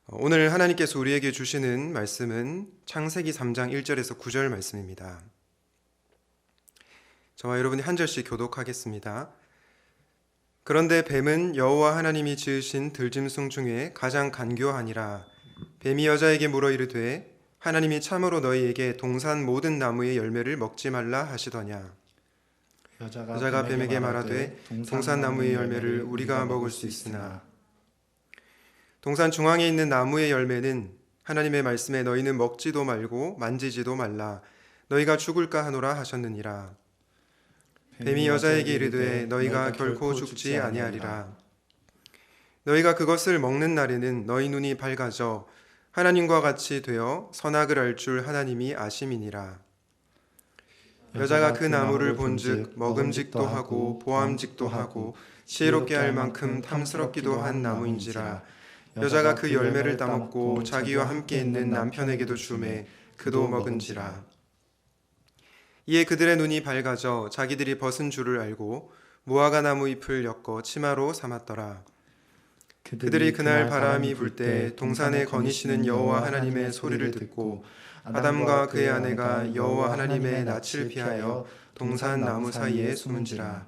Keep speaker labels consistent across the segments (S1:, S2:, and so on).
S1: 오늘 하나님께서 우리에게 주시는 말씀은 창세기 3장 1절에서 9절 말씀입니다. 저와 여러분이 한 절씩 교독하겠습니다. 그런데 뱀은 여호와 하나님이 지으신 들짐승 중에 가장 간교하니라. 뱀이 여자에게 물어 이르되 하나님이 참으로 너희에게 동산 모든 나무의 열매를 먹지 말라 하시더냐. 여자가 뱀에게 말하되 동산 나무의 열매를 우리가 먹을 수 있으나 동산 중앙에 있는 나무의 열매는 하나님의 말씀에 너희는 먹지도 말고 만지지도 말라 너희가 죽을까 하노라 하셨느니라. 뱀이 여자에게 이르되 너희가 결코 죽지 아니하리라. 너희가 그것을 먹는 날에는 너희 눈이 밝아져 하나님과 같이 되어 선악을 알 줄 하나님이 아심이니라. 여자가 그 나무를 본즉 먹음직도 하고 보암직도 하고 지혜롭게 할 만큼 탐스럽기도 한 나무인지라. 여자가 그 열매를 따먹고 자기와 함께 있는 남편에게도 주매 그도 먹은지라. 이에 그들의 눈이 밝아져 자기들이 벗은 줄을 알고 무화과 나무 잎을 엮어 치마로 삼았더라. 그들이 그날 바람이 불 때 동산에 거니시는 여호와 하나님의 소리를 듣고 아담과 그의 아내가 여호와 하나님의 낯을 피하여 동산 나무 사이에 숨은지라.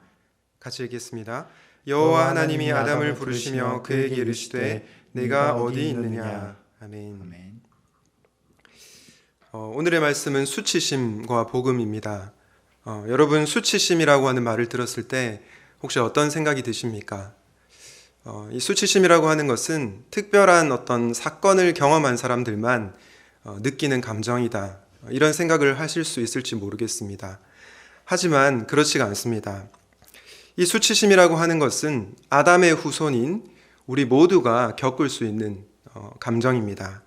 S1: 같이 읽겠습니다. 여호와 하나님이 아담을 부르시며 그에게 이르시되 내가 어디 있느냐. 아멘. 오늘의 말씀은 수치심과 복음입니다. 여러분 수치심이라고 하는 말을 들었을 때 혹시 어떤 생각이 드십니까? 이 수치심이라고 하는 것은 특별한 어떤 사건을 경험한 사람들만 느끼는 감정이다. 이런 생각을 하실 수 있을지 모르겠습니다. 하지만 그렇지가 않습니다. 이 수치심이라고 하는 것은 아담의 후손인 우리 모두가 겪을 수 있는 감정입니다.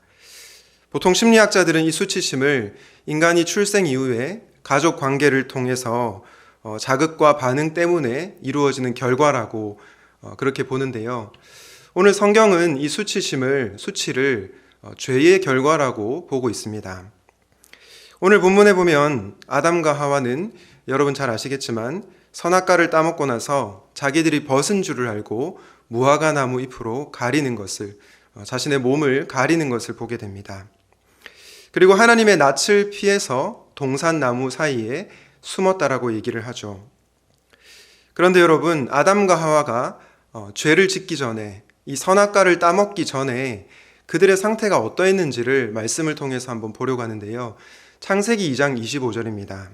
S1: 보통 심리학자들은 이 수치심을 인간이 출생 이후에 가족 관계를 통해서 자극과 반응 때문에 이루어지는 결과라고 그렇게 보는데요. 오늘 성경은 이 수치를 죄의 결과라고 보고 있습니다. 오늘 본문에 보면 아담과 하와는 여러분 잘 아시겠지만 선악과를 따먹고 나서 자기들이 벗은 줄을 알고 무화과 나무 잎으로 가리는 것을, 자신의 몸을 가리는 것을 보게 됩니다. 그리고 하나님의 낯을 피해서 동산 나무 사이에 숨었다라고 얘기를 하죠. 그런데 여러분, 아담과 하와가 죄를 짓기 전에, 이 선악과를 따먹기 전에 그들의 상태가 어떠했는지를 말씀을 통해서 한번 보려고 하는데요. 창세기 2장 25절입니다.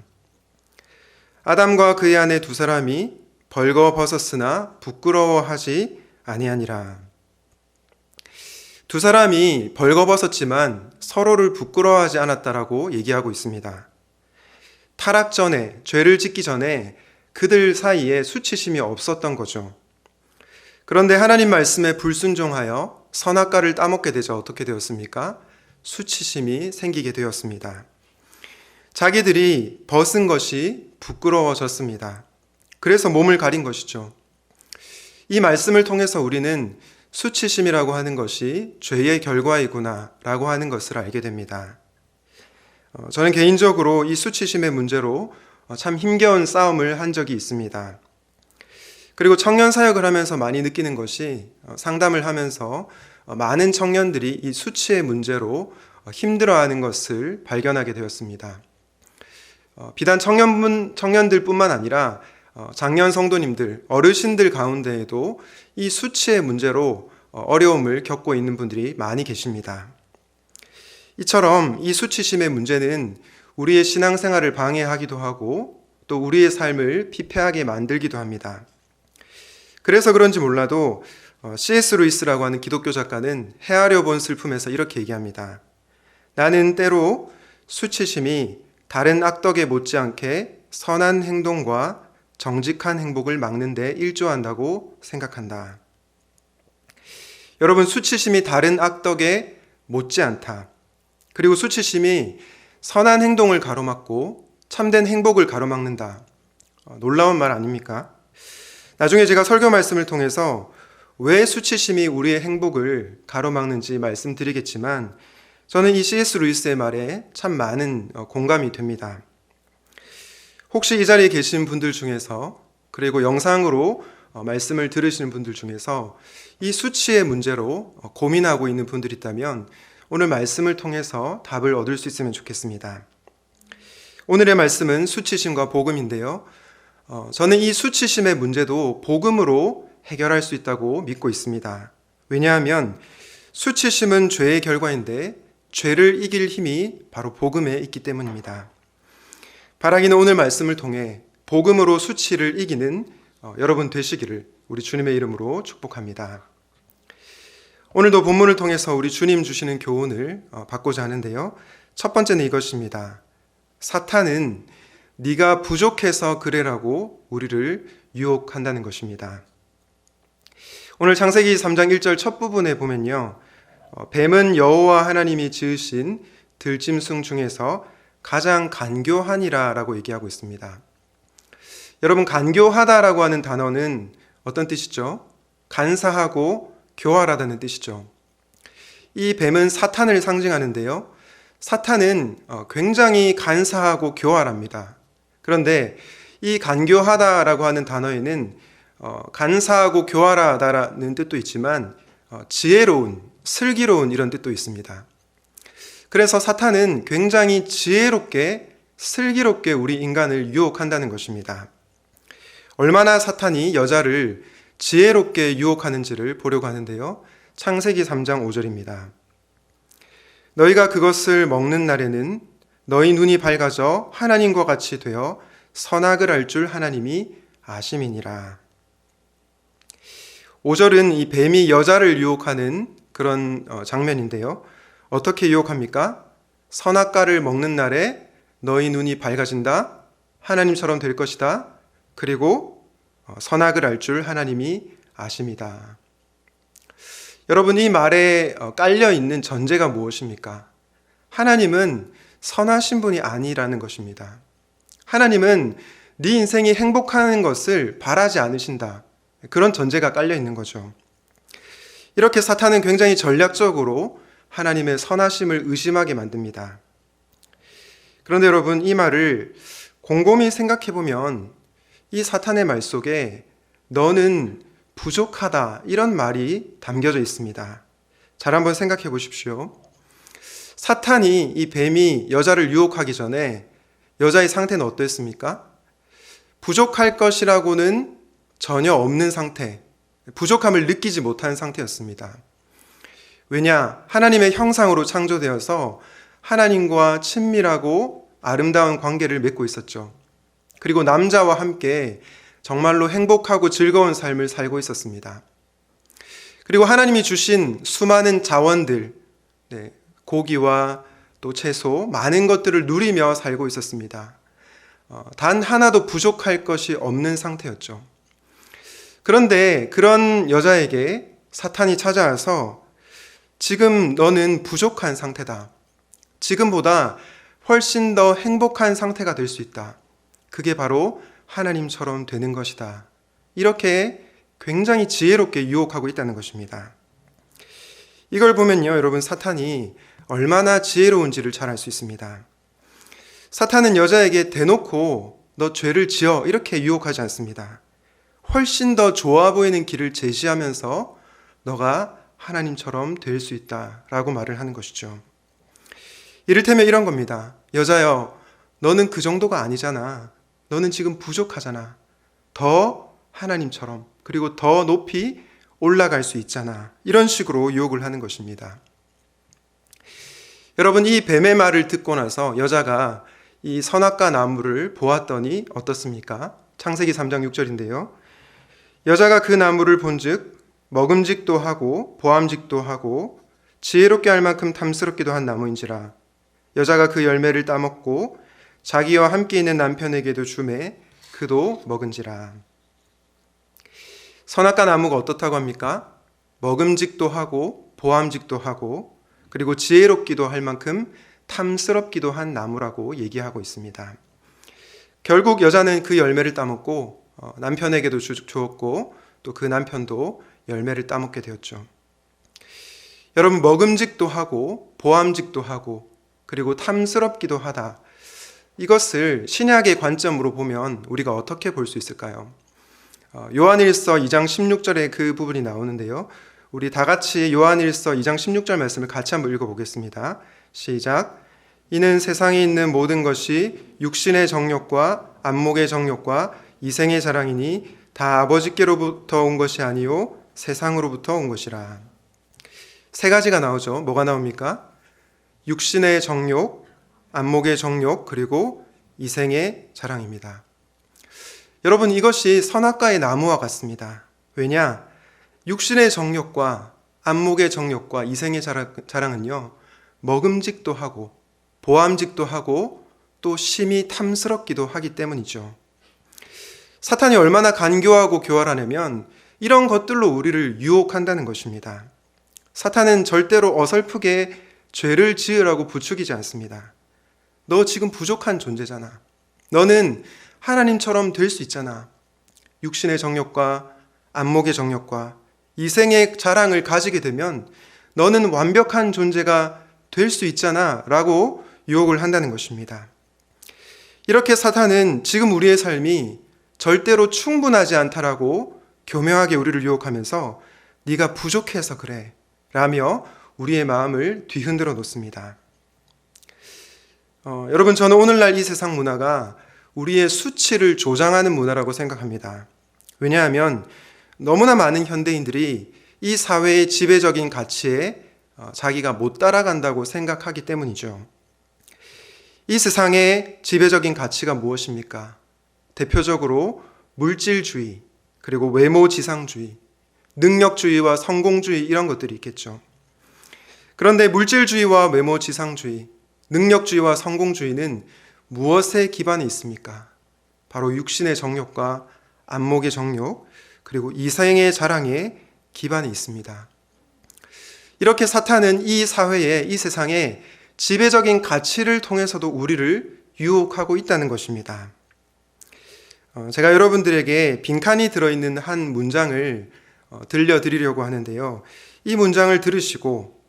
S1: 아담과 그의 아내 두 사람이 벌거벗었으나 부끄러워하지 아니하니라. 두 사람이 벌거벗었지만 서로를 부끄러워하지 않았다라고 얘기하고 있습니다. 타락 전에, 죄를 짓기 전에 그들 사이에 수치심이 없었던 거죠. 그런데 하나님 말씀에 불순종하여 선악과를 따먹게 되자 어떻게 되었습니까? 수치심이 생기게 되었습니다. 자기들이 벗은 것이 부끄러워졌습니다. 그래서 몸을 가린 것이죠. 이 말씀을 통해서 우리는 수치심이라고 하는 것이 죄의 결과이구나 라고 하는 것을 알게 됩니다. 저는 개인적으로 이 수치심의 문제로 참 힘겨운 싸움을 한 적이 있습니다. 그리고 청년 사역을 하면서 많이 느끼는 것이 상담을 하면서 많은 청년들이 이 수치의 문제로 힘들어하는 것을 발견하게 되었습니다. 비단 청년들뿐만 아니라 장년 성도님들, 어르신들 가운데에도 이 수치의 문제로 어려움을 겪고 있는 분들이 많이 계십니다. 이처럼 이 수치심의 문제는 우리의 신앙생활을 방해하기도 하고 또 우리의 삶을 피폐하게 만들기도 합니다. 그래서 그런지 몰라도 C.S. 루이스라고 하는 기독교 작가는 헤아려 본 슬픔에서 이렇게 얘기합니다. 나는 때로 수치심이 다른 악덕에 못지않게 선한 행동과 정직한 행복을 막는 데 일조한다고 생각한다. 여러분, 수치심이 다른 악덕에 못지않다. 그리고 수치심이 선한 행동을 가로막고 참된 행복을 가로막는다. 놀라운 말 아닙니까? 나중에 제가 설교 말씀을 통해서 왜 수치심이 우리의 행복을 가로막는지 말씀드리겠지만 저는 이 C.S. 루이스의 말에 참 많은 공감이 됩니다. 혹시 이 자리에 계신 분들 중에서 그리고 영상으로 말씀을 들으시는 분들 중에서 이 수치의 문제로 고민하고 있는 분들이 있다면 오늘 말씀을 통해서 답을 얻을 수 있으면 좋겠습니다. 오늘의 말씀은 수치심과 복음인데요. 저는 이 수치심의 문제도 복음으로 해결할 수 있다고 믿고 있습니다. 왜냐하면 수치심은 죄의 결과인데 죄를 이길 힘이 바로 복음에 있기 때문입니다. 바라기는 오늘 말씀을 통해 복음으로 수치를 이기는 여러분 되시기를 우리 주님의 이름으로 축복합니다. 오늘도 본문을 통해서 우리 주님 주시는 교훈을 받고자 하는데요. 첫 번째는 이것입니다. 사탄은 네가 부족해서 그래라고 우리를 유혹한다는 것입니다. 오늘 창세기 3장 1절 첫 부분에 보면요. 뱀은 여호와 하나님이 지으신 들짐승 중에서 가장 간교하니라 라고 얘기하고 있습니다. 여러분, 간교하다라고 하는 단어는 어떤 뜻이죠? 간사하고 교활하다는 뜻이죠. 이 뱀은 사탄을 상징하는데요. 사탄은 굉장히 간사하고 교활합니다. 그런데 이 간교하다라고 하는 단어에는 간사하고 교활하다라는 뜻도 있지만 지혜로운, 슬기로운 이런 뜻도 있습니다. 그래서 사탄은 굉장히 지혜롭게, 슬기롭게 우리 인간을 유혹한다는 것입니다. 얼마나 사탄이 여자를 지혜롭게 유혹하는지를 보려고 하는데요. 창세기 3장 5절입니다. 너희가 그것을 먹는 날에는 너희 눈이 밝아져 하나님과 같이 되어 선악을 알 줄 하나님이 아심이니라. 5절은 이 뱀이 여자를 유혹하는 그런 장면인데요. 어떻게 유혹합니까? 선악과를 먹는 날에 너희 눈이 밝아진다. 하나님처럼 될 것이다. 그리고 선악을 알 줄 하나님이 아심이다. 여러분, 이 말에 깔려 있는 전제가 무엇입니까? 하나님은 선하신 분이 아니라는 것입니다. 하나님은 네 인생이 행복하는 것을 바라지 않으신다. 그런 전제가 깔려 있는 거죠. 이렇게 사탄은 굉장히 전략적으로 하나님의 선하심을 의심하게 만듭니다. 그런데 여러분, 이 말을 곰곰이 생각해 보면 이 사탄의 말 속에 너는 부족하다 이런 말이 담겨져 있습니다. 잘 한번 생각해 보십시오. 사탄이 이 뱀이 여자를 유혹하기 전에 여자의 상태는 어땠습니까? 부족할 것이라고는 전혀 없는 상태, 부족함을 느끼지 못한 상태였습니다. 왜냐? 하나님의 형상으로 창조되어서 하나님과 친밀하고 아름다운 관계를 맺고 있었죠. 그리고 남자와 함께 정말로 행복하고 즐거운 삶을 살고 있었습니다. 그리고 하나님이 주신 수많은 자원들, 고기와 또 채소, 많은 것들을 누리며 살고 있었습니다. 단 하나도 부족할 것이 없는 상태였죠. 그런데 그런 여자에게 사탄이 찾아와서 지금 너는 부족한 상태다. 지금보다 훨씬 더 행복한 상태가 될 수 있다. 그게 바로 하나님처럼 되는 것이다. 이렇게 굉장히 지혜롭게 유혹하고 있다는 것입니다. 이걸 보면요, 여러분, 사탄이 얼마나 지혜로운지를 잘 알 수 있습니다. 사탄은 여자에게 대놓고 너 죄를 지어 이렇게 유혹하지 않습니다. 훨씬 더 좋아 보이는 길을 제시하면서 너가 하나님처럼 될 수 있다라고 말을 하는 것이죠. 이를테면 이런 겁니다. 여자여, 너는 그 정도가 아니잖아. 너는 지금 부족하잖아. 더 하나님처럼, 그리고 더 높이 올라갈 수 있잖아. 이런 식으로 유혹을 하는 것입니다. 여러분, 이 뱀의 말을 듣고 나서 여자가 이 선악과 나무를 보았더니 어떻습니까? 창세기 3장 6절인데요. 여자가 그 나무를 본즉 먹음직도 하고 보암직도 하고 지혜롭게 할 만큼 탐스럽기도 한 나무인지라. 여자가 그 열매를 따먹고 자기와 함께 있는 남편에게도 주매 그도 먹은지라. 선악과 나무가 어떻다고 합니까? 먹음직도 하고 보암직도 하고 그리고 지혜롭기도 할 만큼 탐스럽기도 한 나무라고 얘기하고 있습니다. 결국 여자는 그 열매를 따먹고 남편에게도 주었고 또 그 남편도 열매를 따먹게 되었죠. 여러분, 먹음직도 하고 보암직도 하고 그리고 탐스럽기도 하다. 이것을 신약의 관점으로 보면 우리가 어떻게 볼 수 있을까요? 요한일서 2장 16절에 그 부분이 나오는데요. 우리 다 같이 요한일서 2장 16절 말씀을 같이 한번 읽어보겠습니다. 시작. 이는 세상에 있는 모든 것이 육신의 정욕과 안목의 정욕과 이생의 자랑이니 다 아버지께로부터 온 것이 아니요 세상으로부터 온 것이라. 세 가지가 나오죠. 뭐가 나옵니까? 육신의 정욕, 안목의 정욕, 그리고 이생의 자랑입니다. 여러분, 이것이 선악과의 나무와 같습니다. 왜냐? 육신의 정욕과 안목의 정욕과 이생의 자랑은요, 먹음직도 하고 보암직도 하고 또 심히 탐스럽기도 하기 때문이죠. 사탄이 얼마나 간교하고 교활하냐면 이런 것들로 우리를 유혹한다는 것입니다. 사탄은 절대로 어설프게 죄를 지으라고 부추기지 않습니다. 너 지금 부족한 존재잖아. 너는 하나님처럼 될 수 있잖아. 육신의 정욕과 안목의 정욕과 이생의 자랑을 가지게 되면 너는 완벽한 존재가 될 수 있잖아 라고 유혹을 한다는 것입니다. 이렇게 사탄은 지금 우리의 삶이 절대로 충분하지 않다라고 교묘하게 우리를 유혹하면서 네가 부족해서 그래 라며 우리의 마음을 뒤흔들어 놓습니다. 여러분, 저는 오늘날 이 세상 문화가 우리의 수치를 조장하는 문화라고 생각합니다. 왜냐하면 너무나 많은 현대인들이 이 사회의 지배적인 가치에 자기가 못 따라간다고 생각하기 때문이죠. 이 세상의 지배적인 가치가 무엇입니까? 대표적으로 물질주의, 그리고 외모지상주의, 능력주의와 성공주의 이런 것들이 있겠죠. 그런데 물질주의와 외모지상주의, 능력주의와 성공주의는 무엇에 기반이 있습니까? 바로 육신의 정욕과 안목의 정욕, 그리고 이생의 자랑에 기반이 있습니다. 이렇게 사탄은 이 사회에, 이 세상에 지배적인 가치를 통해서도 우리를 유혹하고 있다는 것입니다. 제가 여러분들에게 빈칸이 들어있는 한 문장을 들려드리려고 하는데요. 이 문장을 들으시고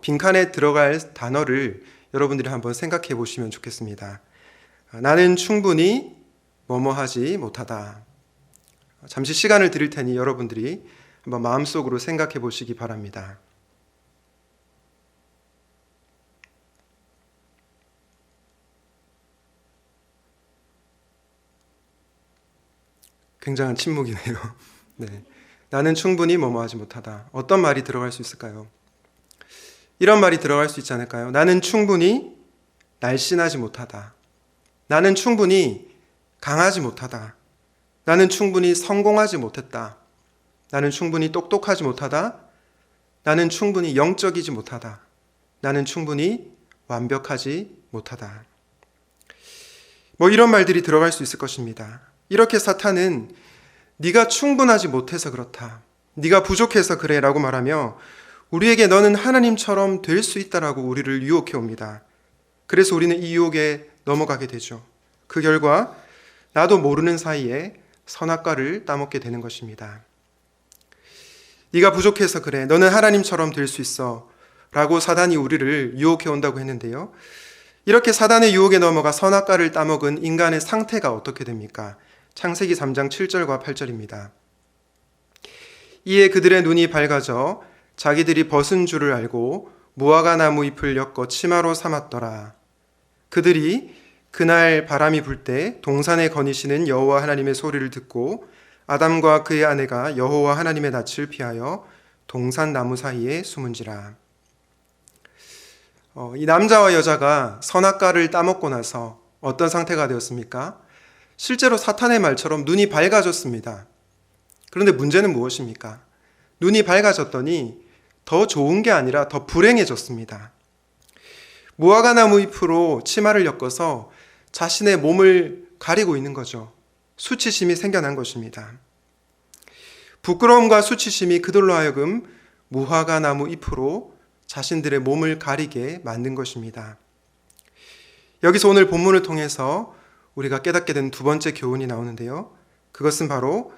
S1: 빈칸에 들어갈 단어를 여러분들이 한번 생각해 보시면 좋겠습니다. 나는 충분히 뭐뭐하지 못하다. 잠시 시간을 드릴 테니 여러분들이 한번 마음속으로 생각해 보시기 바랍니다. 굉장한 침묵이네요. 네. 나는 충분히 뭐뭐하지 못하다. 어떤 말이 들어갈 수 있을까요? 이런 말이 들어갈 수 있지 않을까요? 나는 충분히 날씬하지 못하다. 나는 충분히 강하지 못하다. 나는 충분히 성공하지 못했다. 나는 충분히 똑똑하지 못하다. 나는 충분히 영적이지 못하다. 나는 충분히 완벽하지 못하다. 이런 말들이 들어갈 수 있을 것입니다. 이렇게 사탄은 네가 충분하지 못해서 그렇다. 네가 부족해서 그래 라고 말하며 우리에게 너는 하나님처럼 될 수 있다라고 우리를 유혹해 옵니다. 그래서 우리는 이 유혹에 넘어가게 되죠. 그 결과 나도 모르는 사이에 선악과를 따먹게 되는 것입니다. 네가 부족해서 그래. 너는 하나님처럼 될 수 있어 라고 사단이 우리를 유혹해 온다고 했는데요. 이렇게 사단의 유혹에 넘어가 선악과를 따먹은 인간의 상태가 어떻게 됩니까? 창세기 3장 7절과 8절입니다. 이에 그들의 눈이 밝아져 자기들이 벗은 줄을 알고 무화과 나무 잎을 엮어 치마로 삼았더라. 그들이 그날 바람이 불 때 동산에 거니시는 여호와 하나님의 소리를 듣고 아담과 그의 아내가 여호와 하나님의 낯을 피하여 동산 나무 사이에 숨은지라. 이 남자와 여자가 선악과를 따먹고 나서 어떤 상태가 되었습니까? 실제로 사탄의 말처럼 눈이 밝아졌습니다. 그런데 문제는 무엇입니까? 눈이 밝아졌더니 더 좋은 게 아니라 더 불행해졌습니다. 무화과 나무 잎으로 치마를 엮어서 자신의 몸을 가리고 있는 거죠. 수치심이 생겨난 것입니다. 부끄러움과 수치심이 그들로 하여금 무화과 나무 잎으로 자신들의 몸을 가리게 만든 것입니다. 여기서 오늘 본문을 통해서 우리가 깨닫게 된 두 번째 교훈이 나오는데요. 그것은 바로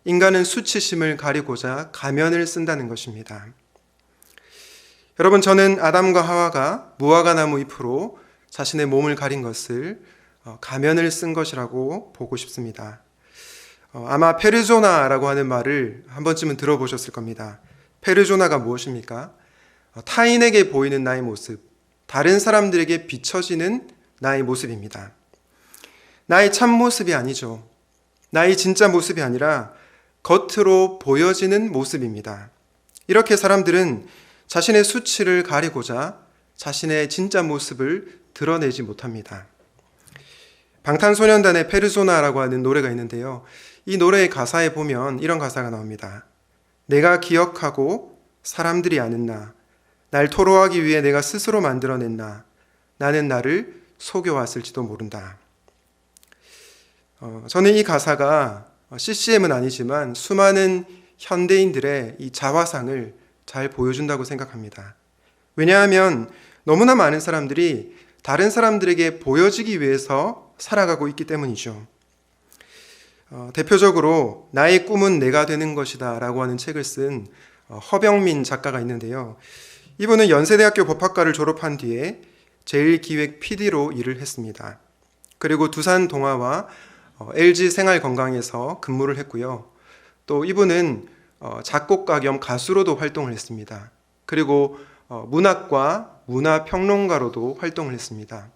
S1: 인간은 수치심을 가리고자 가면을 쓴다는 것입니다. 여러분, 저는 아담과 하와가 무화과 나무 잎으로 자신의 몸을 가린 것을 가면을 쓴 것이라고 보고 싶습니다. 아마 페르소나라고 하는 말을 한 번쯤은 들어보셨을 겁니다. 페르소나가 무엇입니까? 타인에게 보이는 나의 모습, 다른 사람들에게 비춰지는 나의 모습입니다. 나의 참 모습이 아니죠. 나의 진짜 모습이 아니라 겉으로 보여지는 모습입니다. 이렇게 사람들은 자신의 수치를 가리고자 자신의 진짜 모습을 드러내지 못합니다. 방탄소년단의 페르소나라고 하는 노래가 있는데요. 이 노래의 가사에 보면 이런 가사가 나옵니다. 내가 기억하고 사람들이 아는 나, 날 토로하기 위해 내가 스스로 만들어낸 나, 나는 나를 속여왔을지도 모른다. 저는 이 가사가 CCM은 아니지만 수많은 현대인들의 이 자화상을 잘 보여준다고 생각합니다. 왜냐하면 너무나 많은 사람들이 다른 사람들에게 보여지기 위해서 살아가고 있기 때문이죠. 대표적으로 나의 꿈은 내가 되는 것이다 라고 하는 책을 쓴 허병민 작가가 있는데요. 이분은 연세대학교 법학과를 졸업한 뒤에 제1기획 PD로 일을 했습니다. 그리고 두산 동아와 LG 생활건강에서 근무를 했고요. 또 이분은 작곡가 겸 가수로도 활동을 했습니다. 그리고 문학과 문화평론가로도 활동을 했습니다.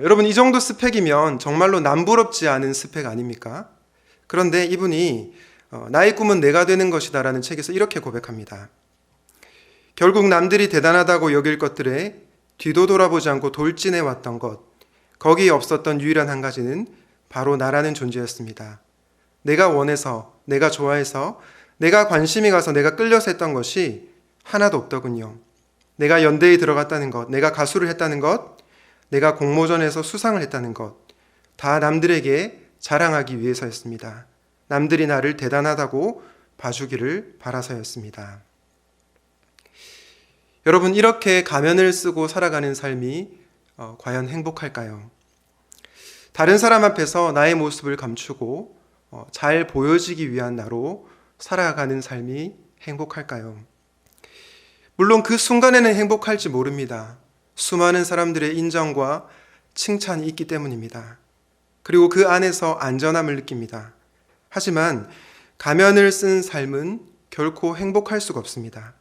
S1: 여러분, 이 정도 스펙이면 정말로 남부럽지 않은 스펙 아닙니까? 그런데 이분이 나의 꿈은 내가 되는 것이다 라는 책에서 이렇게 고백합니다. 결국 남들이 대단하다고 여길 것들에 뒤도 돌아보지 않고 돌진해 왔던 것, 거기에 없었던 유일한 한 가지는 바로 나라는 존재였습니다. 내가 원해서, 내가 좋아해서, 내가 관심이 가서 내가 끌려서 했던 것이 하나도 없더군요. 내가 연대에 들어갔다는 것, 내가 가수를 했다는 것, 내가 공모전에서 수상을 했다는 것, 다 남들에게 자랑하기 위해서였습니다. 남들이 나를 대단하다고 봐주기를 바라서였습니다. 여러분, 이렇게 가면을 쓰고 살아가는 삶이 과연 행복할까요? 다른 사람 앞에서 나의 모습을 감추고 잘 보여지기 위한 나로 살아가는 삶이 행복할까요? 물론 그 순간에는 행복할지 모릅니다. 수많은 사람들의 인정과 칭찬이 있기 때문입니다. 그리고 그 안에서 안전함을 느낍니다. 하지만 가면을 쓴 삶은 결코 행복할 수가 없습니다.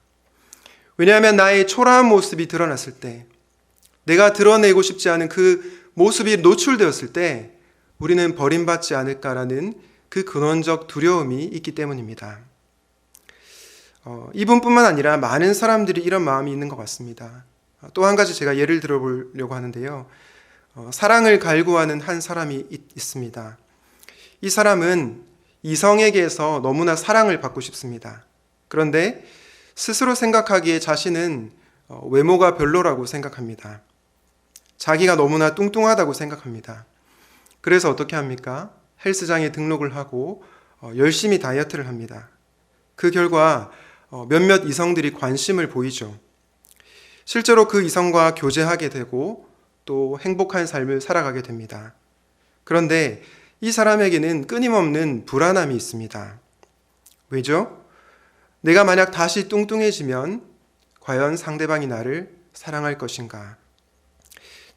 S1: 왜냐하면 나의 초라한 모습이 드러났을 때, 내가 드러내고 싶지 않은 그 모습이 노출되었을 때 우리는 버림받지 않을까라는 그 근원적 두려움이 있기 때문입니다. 이분뿐만 아니라 많은 사람들이 이런 마음이 있는 것 같습니다. 또 한 가지 제가 예를 들어보려고 하는데요. 사랑을 갈구하는 한 사람이 있습니다. 이 사람은 이성에게서 너무나 사랑을 받고 싶습니다. 그런데 스스로 생각하기에 자신은 외모가 별로라고 생각합니다. 자기가 너무나 뚱뚱하다고 생각합니다. 그래서 어떻게 합니까? 헬스장에 등록을 하고 열심히 다이어트를 합니다. 그 결과 몇몇 이성들이 관심을 보이죠. 실제로 그 이성과 교제하게 되고 또 행복한 삶을 살아가게 됩니다. 그런데 이 사람에게는 끊임없는 불안함이 있습니다. 왜죠? 내가 만약 다시 뚱뚱해지면 과연 상대방이 나를 사랑할 것인가?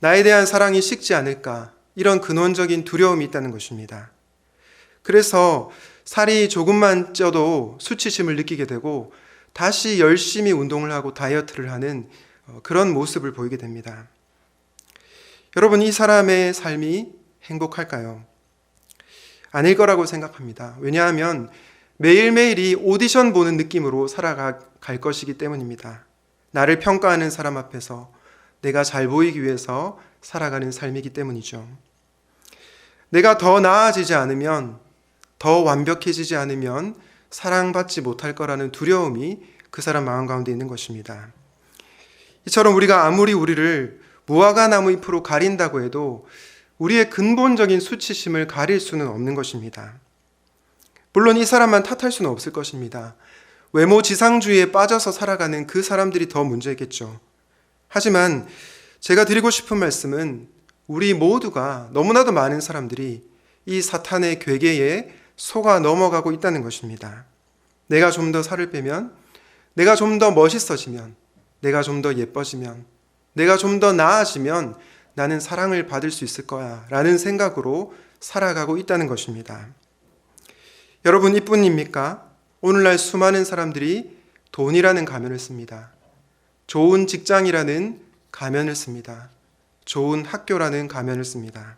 S1: 나에 대한 사랑이 식지 않을까? 이런 근원적인 두려움이 있다는 것입니다. 그래서 살이 조금만 쪄도 수치심을 느끼게 되고 다시 열심히 운동을 하고 다이어트를 하는 그런 모습을 보이게 됩니다. 여러분, 이 사람의 삶이 행복할까요? 아닐 거라고 생각합니다. 왜냐하면 매일매일이 오디션 보는 느낌으로 살아갈 것이기 때문입니다. 나를 평가하는 사람 앞에서 내가 잘 보이기 위해서 살아가는 삶이기 때문이죠. 내가 더 나아지지 않으면, 더 완벽해지지 않으면 사랑받지 못할 거라는 두려움이 그 사람 마음 가운데 있는 것입니다. 이처럼 우리가 아무리 우리를 무화과 나무 잎으로 가린다고 해도 우리의 근본적인 수치심을 가릴 수는 없는 것입니다. 물론 이 사람만 탓할 수는 없을 것입니다. 외모 지상주의에 빠져서 살아가는 그 사람들이 더 문제겠죠. 하지만 제가 드리고 싶은 말씀은 우리 모두가, 너무나도 많은 사람들이 이 사탄의 괴계에 속아 넘어가고 있다는 것입니다. 내가 좀 더 살을 빼면, 내가 좀 더 멋있어지면, 내가 좀 더 예뻐지면, 내가 좀 더 나아지면 나는 사랑을 받을 수 있을 거야 라는 생각으로 살아가고 있다는 것입니다. 여러분 이뿐입니까? 오늘날 수많은 사람들이 돈이라는 가면을 씁니다. 좋은 직장이라는 가면을 씁니다. 좋은 학교라는 가면을 씁니다.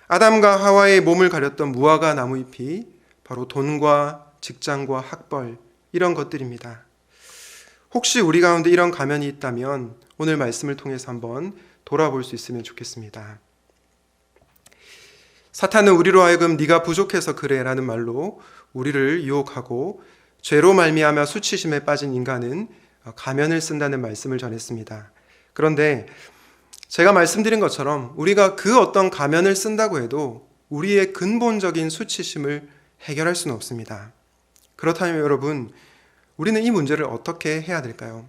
S1: 아담과 하와의 몸을 가렸던 무화과 나무잎이 바로 돈과 직장과 학벌, 이런 것들입니다. 혹시 우리 가운데 이런 가면이 있다면 오늘 말씀을 통해서 한번 돌아볼 수 있으면 좋겠습니다. 사탄은 우리로 하여금 네가 부족해서 그래 라는 말로 우리를 유혹하고 죄로 말미암아 수치심에 빠진 인간은 가면을 쓴다는 말씀을 전했습니다. 그런데 제가 말씀드린 것처럼 우리가 그 어떤 가면을 쓴다고 해도 우리의 근본적인 수치심을 해결할 수는 없습니다. 그렇다면 여러분, 우리는 이 문제를 어떻게 해야 될까요?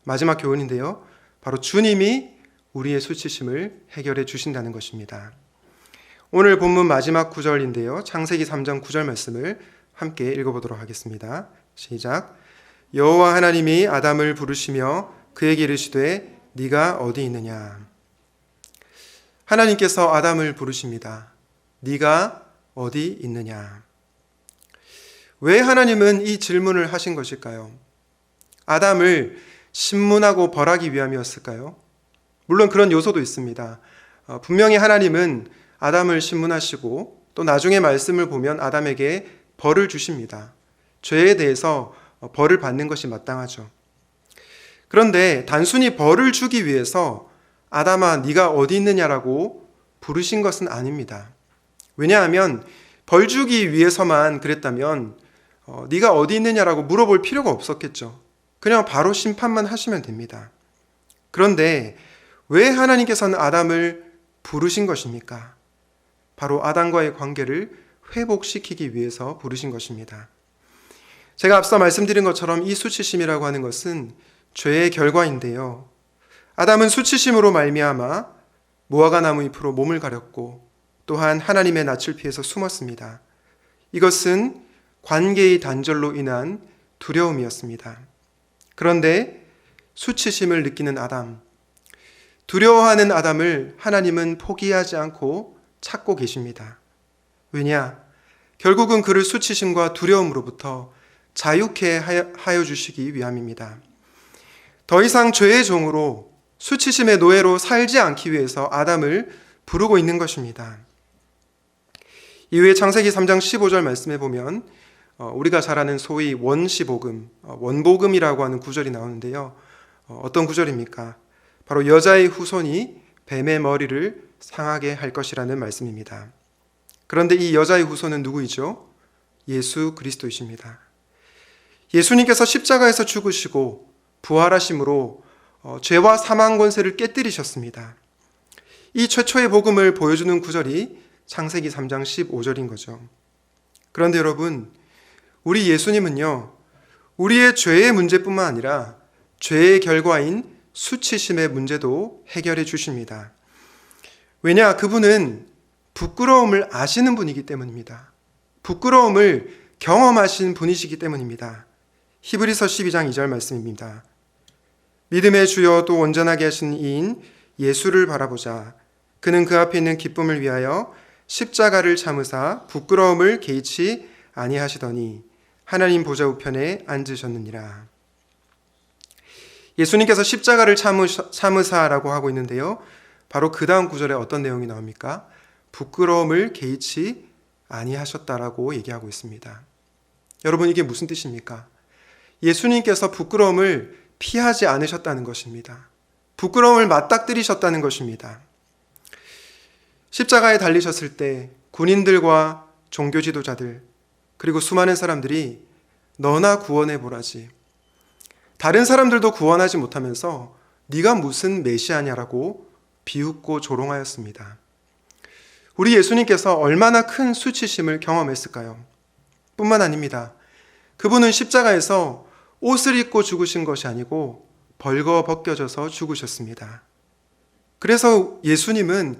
S1: 마지막 교훈인데요. 바로 주님이 우리의 수치심을 해결해 주신다는 것입니다. 오늘 본문 마지막 구절인데요. 창세기 3장 9절 말씀을 함께 읽어보도록 하겠습니다. 시작. 여호와 하나님이 아담을 부르시며 그에게 이르시되 네가 어디 있느냐. 하나님께서 아담을 부르십니다. 네가 어디 있느냐. 왜 하나님은 이 질문을 하신 것일까요? 아담을 신문하고 벌하기 위함이었을까요? 물론 그런 요소도 있습니다. 분명히 하나님은 아담을 신문하시고 또 나중에 말씀을 보면 아담에게 벌을 주십니다. 죄에 대해서 벌을 받는 것이 마땅하죠. 그런데 단순히 벌을 주기 위해서 아담아 네가 어디 있느냐라고 부르신 것은 아닙니다. 왜냐하면 벌 주기 위해서만 그랬다면 네가 어디 있느냐라고 물어볼 필요가 없었겠죠. 그냥 바로 심판만 하시면 됩니다. 그런데 왜 하나님께서는 아담을 부르신 것입니까? 바로 아담과의 관계를 회복시키기 위해서 부르신 것입니다. 제가 앞서 말씀드린 것처럼 이 수치심이라고 하는 것은 죄의 결과인데요. 아담은 수치심으로 말미암아 무화과 나무 잎으로 몸을 가렸고 또한 하나님의 낯을 피해서 숨었습니다. 이것은 관계의 단절로 인한 두려움이었습니다. 그런데 수치심을 느끼는 아담, 두려워하는 아담을 하나님은 포기하지 않고 찾고 계십니다. 왜냐? 결국은 그를 수치심과 두려움으로부터 자유케 하여 주시기 위함입니다. 더 이상 죄의 종으로 수치심의 노예로 살지 않기 위해서 아담을 부르고 있는 것입니다. 이후에 창세기 3장 15절 말씀에 보면 우리가 잘 아는 소위 원시복음, 원복음이라고 하는 구절이 나오는데요. 어떤 구절입니까? 바로 여자의 후손이 뱀의 머리를 상하게 할 것이라는 말씀입니다. 그런데 이 여자의 후손은 누구이죠? 예수 그리스도이십니다. 예수님께서 십자가에서 죽으시고 부활하심으로 죄와 사망 권세를 깨뜨리셨습니다. 이 최초의 복음을 보여주는 구절이 창세기 3장 15절인 거죠. 그런데 여러분, 우리 예수님은요, 우리의 죄의 문제뿐만 아니라 죄의 결과인 수치심의 문제도 해결해 주십니다. 왜냐? 그분은 부끄러움을 아시는 분이기 때문입니다. 부끄러움을 경험하신 분이시기 때문입니다. 히브리서 12장 2절 말씀입니다. 믿음의 주여 또 온전하게 하신 이인 예수를 바라보자. 그는 그 앞에 있는 기쁨을 위하여 십자가를 참으사 부끄러움을 개의치 아니하시더니 하나님 보좌 우편에 앉으셨느니라. 예수님께서 십자가를 참으사라고 하고 있는데요. 바로 그 다음 구절에 어떤 내용이 나옵니까? 부끄러움을 개의치 아니하셨다라고 얘기하고 있습니다. 여러분, 이게 무슨 뜻입니까? 예수님께서 부끄러움을 피하지 않으셨다는 것입니다. 부끄러움을 맞닥뜨리셨다는 것입니다. 십자가에 달리셨을 때 군인들과 종교 지도자들 그리고 수많은 사람들이 너나 구원해 보라지, 다른 사람들도 구원하지 못하면서 네가 무슨 메시아냐라고 비웃고 조롱하였습니다. 우리 예수님께서 얼마나 큰 수치심을 경험했을까요? 뿐만 아닙니다. 그분은 십자가에서 옷을 입고 죽으신 것이 아니고 벌거벗겨져서 죽으셨습니다. 그래서 예수님은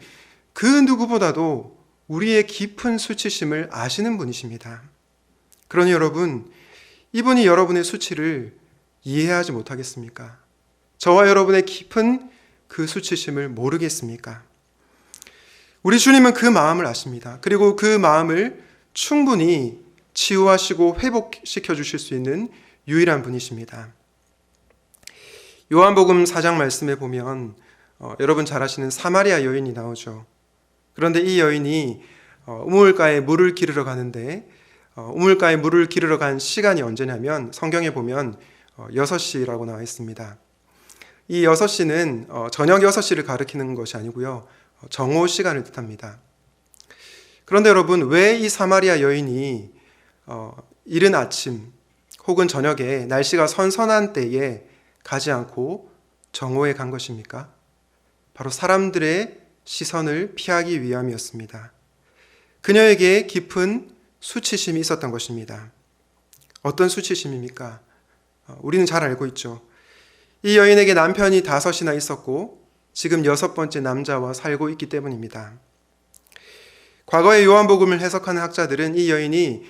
S1: 그 누구보다도 우리의 깊은 수치심을 아시는 분이십니다. 그러니 여러분, 이분이 여러분의 수치를 이해하지 못하겠습니까? 저와 여러분의 깊은 그 수치심을 모르겠습니까? 우리 주님은 그 마음을 아십니다. 그리고 그 마음을 충분히 치유하시고 회복시켜 주실 수 있는 유일한 분이십니다. 요한복음 4장 말씀에 보면 여러분 잘 아시는 사마리아 여인이 나오죠. 그런데 이 여인이 우물가에 물을 기르러 가는데 우물가에 물을 기르러 간 시간이 언제냐면 성경에 보면 6시라고 나와 있습니다. 이 6시는 저녁 6시를 가리키는 것이 아니고요. 정오 시간을 뜻합니다. 그런데 여러분, 왜 이 사마리아 여인이 이른 아침 혹은 저녁에 날씨가 선선한 때에 가지 않고 정오에 간 것입니까? 바로 사람들의 시선을 피하기 위함이었습니다. 그녀에게 깊은 수치심이 있었던 것입니다. 어떤 수치심입니까? 우리는 잘 알고 있죠. 이 여인에게 남편이 5이나 있었고 지금 6번째 남자와 살고 있기 때문입니다. 과거의 요한복음을 해석하는 학자들은 이 여인이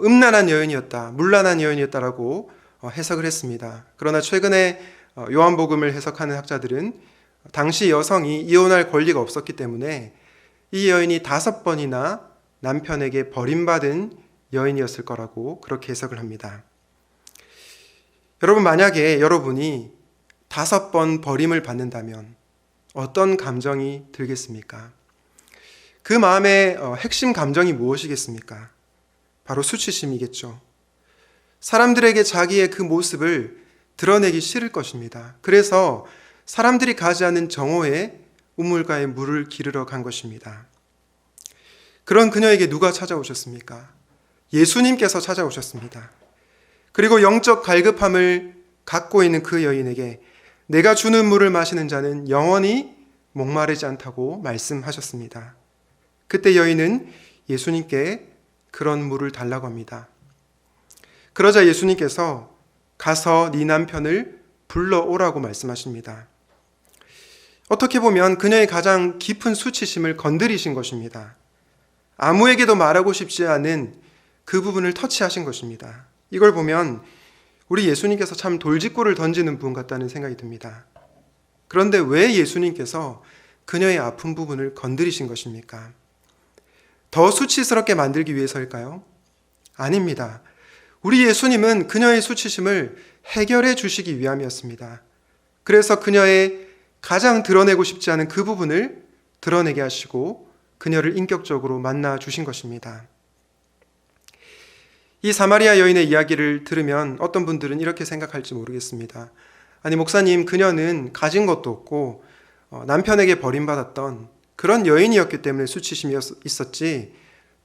S1: 음란한 여인이었다, 문란한 여인이었다라고 해석을 했습니다. 그러나 최근에 요한복음을 해석하는 학자들은 당시 여성이 이혼할 권리가 없었기 때문에 이 여인이 5번이나 남편에게 버림받은 여인이었을 거라고 그렇게 해석을 합니다. 여러분, 만약에 여러분이 5번 버림을 받는다면 어떤 감정이 들겠습니까? 그 마음의 핵심 감정이 무엇이겠습니까? 바로 수치심이겠죠. 사람들에게 자기의 그 모습을 드러내기 싫을 것입니다. 그래서 사람들이 가지 않는 정오에 우물가에 물을 기르러 간 것입니다. 그런 그녀에게 누가 찾아오셨습니까? 예수님께서 찾아오셨습니다. 그리고 영적 갈급함을 갖고 있는 그 여인에게 내가 주는 물을 마시는 자는 영원히 목마르지 않다고 말씀하셨습니다. 그때 여인은 예수님께 그런 물을 달라고 합니다. 그러자 예수님께서 가서 네 남편을 불러오라고 말씀하십니다. 어떻게 보면 그녀의 가장 깊은 수치심을 건드리신 것입니다. 아무에게도 말하고 싶지 않은 그 부분을 터치하신 것입니다. 이걸 보면 우리 예수님께서 참 돌직구를 던지는 분 같다는 생각이 듭니다. 그런데 왜 예수님께서 그녀의 아픈 부분을 건드리신 것입니까? 더 수치스럽게 만들기 위해서일까요? 아닙니다. 우리 예수님은 그녀의 수치심을 해결해 주시기 위함이었습니다. 그래서 그녀의 가장 드러내고 싶지 않은 그 부분을 드러내게 하시고 그녀를 인격적으로 만나 주신 것입니다. 이 사마리아 여인의 이야기를 들으면 어떤 분들은 이렇게 생각할지 모르겠습니다. 아니, 목사님, 그녀는 가진 것도 없고 남편에게 버림받았던 그런 여인이었기 때문에 수치심이 있었지,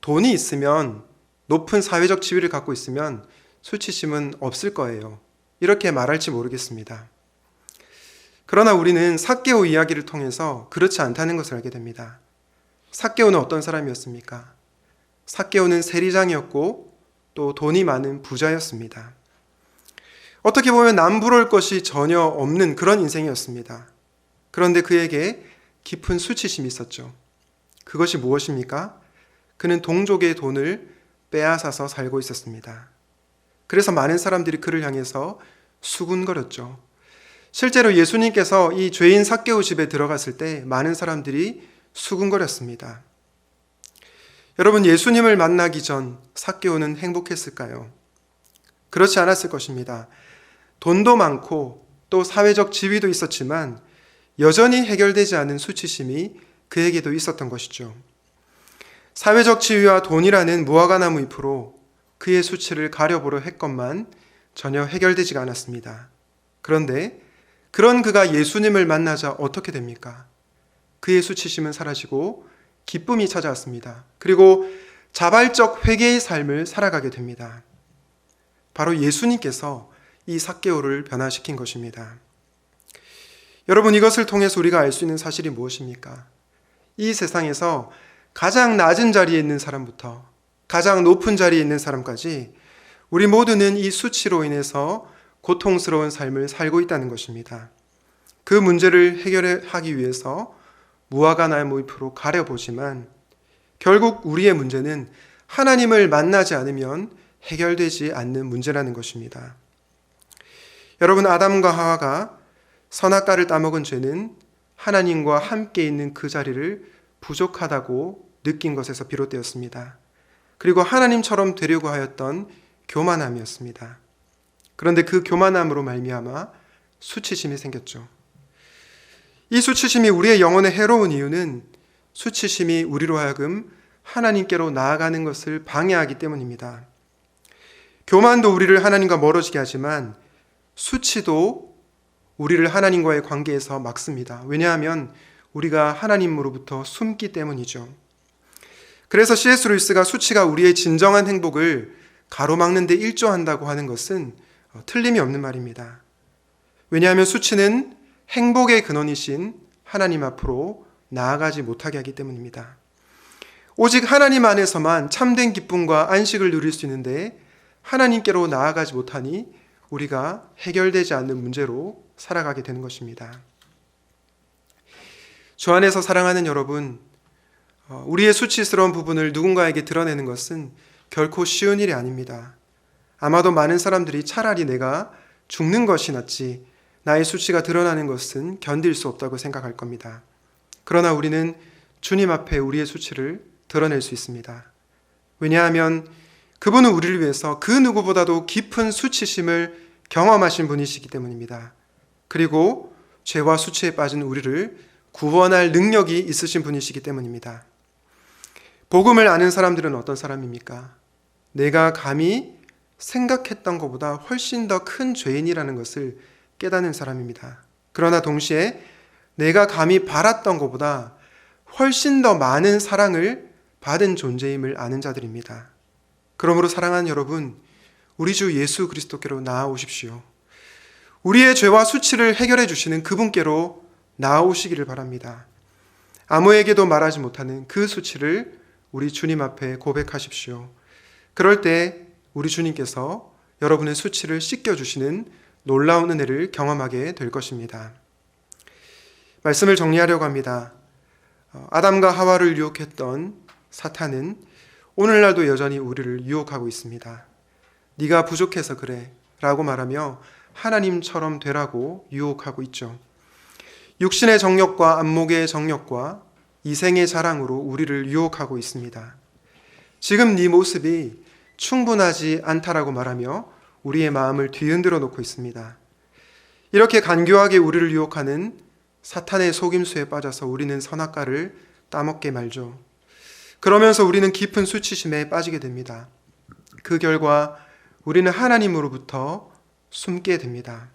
S1: 돈이 있으면, 높은 사회적 지위를 갖고 있으면 수치심은 없을 거예요. 이렇게 말할지 모르겠습니다. 그러나 우리는 삭개오 이야기를 통해서 그렇지 않다는 것을 알게 됩니다. 삭개오는 어떤 사람이었습니까? 삭개오는 세리장이었고 또 돈이 많은 부자였습니다. 어떻게 보면 남부러울 것이 전혀 없는 그런 인생이었습니다. 그런데 그에게 깊은 수치심이 있었죠. 그것이 무엇입니까? 그는 동족의 돈을 빼앗아서 살고 있었습니다. 그래서 많은 사람들이 그를 향해서 수군거렸죠. 실제로 예수님께서 이 죄인 삭개오 집에 들어갔을 때 많은 사람들이 수군거렸습니다. 여러분, 예수님을 만나기 전 삭개오는 행복했을까요? 그렇지 않았을 것입니다. 돈도 많고 또 사회적 지위도 있었지만 여전히 해결되지 않은 수치심이 그에게도 있었던 것이죠. 사회적 지위와 돈이라는 무화과나무 잎으로 그의 수치를 가려보려 했건만 전혀 해결되지가 않았습니다. 그런데 그런 그가 예수님을 만나자 어떻게 됩니까? 그의 수치심은 사라지고 기쁨이 찾아왔습니다. 그리고 자발적 회개의 삶을 살아가게 됩니다. 바로 예수님께서 이 삭개오를 변화시킨 것입니다. 여러분, 이것을 통해서 우리가 알 수 있는 사실이 무엇입니까? 이 세상에서 가장 낮은 자리에 있는 사람부터 가장 높은 자리에 있는 사람까지 우리 모두는 이 수치로 인해서 고통스러운 삶을 살고 있다는 것입니다. 그 문제를 해결하기 위해서 무화과나무 잎으로 가려보지만 결국 우리의 문제는 하나님을 만나지 않으면 해결되지 않는 문제라는 것입니다. 여러분, 아담과 하와가 선악과를 따먹은 죄는 하나님과 함께 있는 그 자리를 부족하다고 느낀 것에서 비롯되었습니다. 그리고 하나님처럼 되려고 하였던 교만함이었습니다. 그런데 그 교만함으로 말미암아 수치심이 생겼죠. 이 수치심이 우리의 영혼에 해로운 이유는 수치심이 우리로 하여금 하나님께로 나아가는 것을 방해하기 때문입니다. 교만도 우리를 하나님과 멀어지게 하지만 수치도 우리를 하나님과의 관계에서 막습니다. 왜냐하면 우리가 하나님으로부터 숨기 때문이죠. 그래서 C.S. 루이스가 수치가 우리의 진정한 행복을 가로막는 데 일조한다고 하는 것은 틀림이 없는 말입니다. 왜냐하면 수치는 행복의 근원이신 하나님 앞으로 나아가지 못하게 하기 때문입니다. 오직 하나님 안에서만 참된 기쁨과 안식을 누릴 수 있는데 하나님께로 나아가지 못하니 우리가 해결되지 않는 문제로 살아가게 되는 것입니다. 주 안에서 사랑하는 여러분, 우리의 수치스러운 부분을 누군가에게 드러내는 것은 결코 쉬운 일이 아닙니다. 아마도 많은 사람들이 차라리 내가 죽는 것이 낫지 나의 수치가 드러나는 것은 견딜 수 없다고 생각할 겁니다. 그러나 우리는 주님 앞에 우리의 수치를 드러낼 수 있습니다. 왜냐하면 그분은 우리를 위해서 그 누구보다도 깊은 수치심을 경험하신 분이시기 때문입니다. 그리고 죄와 수치에 빠진 우리를 구원할 능력이 있으신 분이시기 때문입니다. 복음을 아는 사람들은 어떤 사람입니까? 내가 감히 생각했던 것보다 훨씬 더 큰 죄인이라는 것을 깨닫는 사람입니다. 그러나 동시에 내가 감히 바랐던 것보다 훨씬 더 많은 사랑을 받은 존재임을 아는 자들입니다. 그러므로 사랑하는 여러분, 우리 주 예수 그리스도께로 나아오십시오. 우리의 죄와 수치를 해결해 주시는 그분께로 나아오시기를 바랍니다. 아무에게도 말하지 못하는 그 수치를 우리 주님 앞에 고백하십시오. 그럴 때 우리 주님께서 여러분의 수치를 씻겨주시는 놀라운 은혜를 경험하게 될 것입니다. 말씀을 정리하려고 합니다. 아담과 하와를 유혹했던 사탄은 오늘날도 여전히 우리를 유혹하고 있습니다. 네가 부족해서 그래 라고 말하며 하나님처럼 되라고 유혹하고 있죠. 육신의 정욕과 안목의 정욕과 이생의 자랑으로 우리를 유혹하고 있습니다. 지금 네 모습이 충분하지 않다라고 말하며 우리의 마음을 뒤흔들어 놓고 있습니다. 이렇게 간교하게 우리를 유혹하는 사탄의 속임수에 빠져서 우리는 선악과를 따먹게 말죠. 그러면서 우리는 깊은 수치심에 빠지게 됩니다. 그 결과 우리는 하나님으로부터 숨게 됩니다.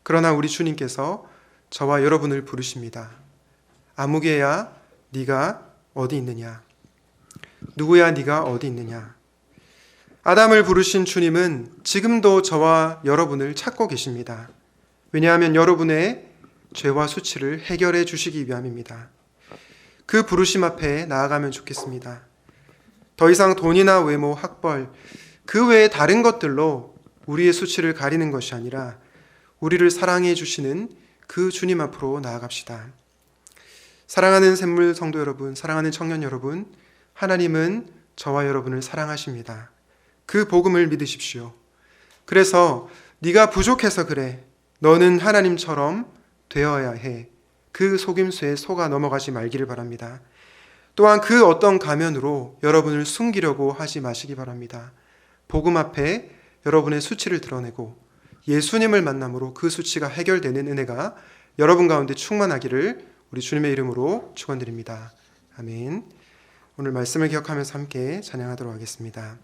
S1: 그러나 우리 주님께서 저와 여러분을 부르십니다. 아무개야 네가 어디 있느냐? 누구야 네가 어디 있느냐? 아담을 부르신 주님은 지금도 저와 여러분을 찾고 계십니다. 왜냐하면 여러분의 죄와 수치를 해결해 주시기 위함입니다. 그 부르심 앞에 나아가면 좋겠습니다. 더 이상 돈이나 외모, 학벌, 그 외의 다른 것들로 우리의 수치를 가리는 것이 아니라 우리를 사랑해 주시는 그 주님 앞으로 나아갑시다. 사랑하는 샘물 성도 여러분, 사랑하는 청년 여러분, 하나님은 저와 여러분을 사랑하십니다. 그 복음을 믿으십시오. 그래서 네가 부족해서 그래, 너는 하나님처럼 되어야 해, 그 속임수에 속아 넘어가지 말기를 바랍니다. 또한 그 어떤 가면으로 여러분을 숨기려고 하지 마시기 바랍니다. 복음 앞에 여러분의 수치를 드러내고 예수님을 만남으로 그 수치가 해결되는 은혜가 여러분 가운데 충만하기를 우리 주님의 이름으로 축원드립니다. 아멘. 오늘 말씀을 기억하면서 함께 찬양하도록 하겠습니다.